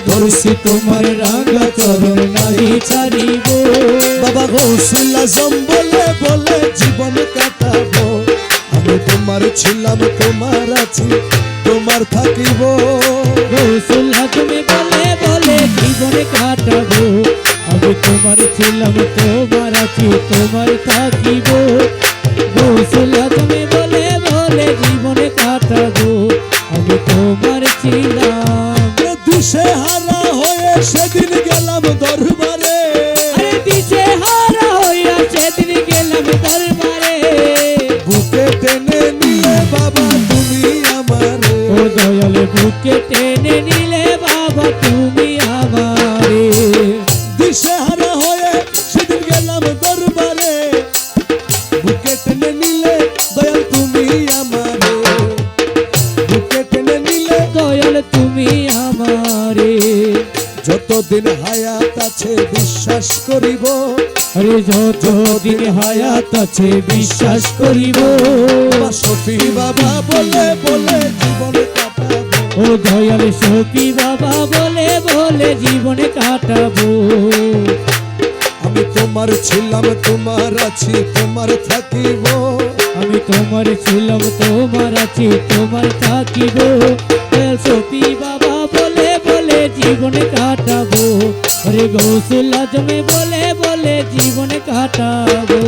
ধরছি তোমার রাঙা চরণ নাহি ছাড়িব। বাবা গৌসুল আজম বলে বলে জীবন কাটাবো, আমি তোমার ছিলাম তোমার আছি তোমার থাকিব। গৌসুল আজম বলে বলে জীবন কাটাবো, আমি তোমার ছিলাম তোমার আছি তোমার থাকিব। গৌসুল আজম বলে বলে জীবন কাটাবো, আমি তোমার ছিলাম। দিশে হারা হয়ে সেদিন গেলাম দরবারে, দিশে হারা হইয়া সেদিন গেলাম দরবারে। বুকে টেনে নিলে বাবা তুমি আমারে, ও দয়াল বুকে টেনে নিলে বাবা তুমি আমারে। দিশে হারা হয়ে সেদিন গেলাম দরবারে, বুকে টেনে নিলে দয়াল তুমি আমারে, বুকে টেনে নিলে দয়াল তুমি আমারে। যতদিন হায়াত আছে বিশ্বাস করিব, আরে যতদিন হায়াত আছে বিশ্বাস করিব। শফি বাবা বলে বলে জীবন কাটাবো, ও দয়াল শফি বাবা বলে বলে জীবন কাটাবো। আমি তোমার ছিলাম তোমার আছি তোমার থাকিব। আমি তোমার ছিলাম তোমার আছি তোমার থাকিব। শফি বাবা বলে বলে জীবন কাটাবো, আরে গৌসুল আজম বলে বলে জীবন কাটাবো।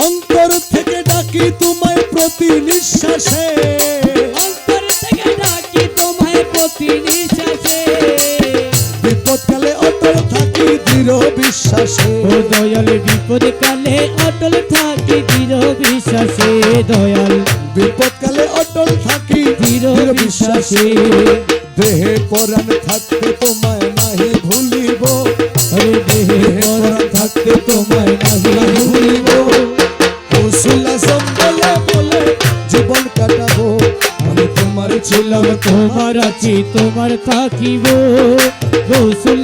অন্তর থেকে ডাকি তোমায় প্রতি নিঃশ্বাসে, অন্তর থেকে ডাকি তোমায় প্রতি নিঃশ্বাসে। বিপদকালে অটল থাকি দৃঢ় বিশ্বাসে, ও দয়াল বিপদ কালে অটল থাকি দৃঢ় বিশ্বাসে। দয়াল বিপদকালে অটল থাকি দৃঢ় বিশ্বাসে। দেহে পরাণ থাকতে তোমায় নাহি ভুলিব, আরে দেহে পরাণ থাকতে তোমায় নাহি ভুলিব। গৌসুল আজম বলে বলে জীবন কাটাবো, আমি তোমার ছিলাম তোমার আছি তোমার থাকিব। গৌসুল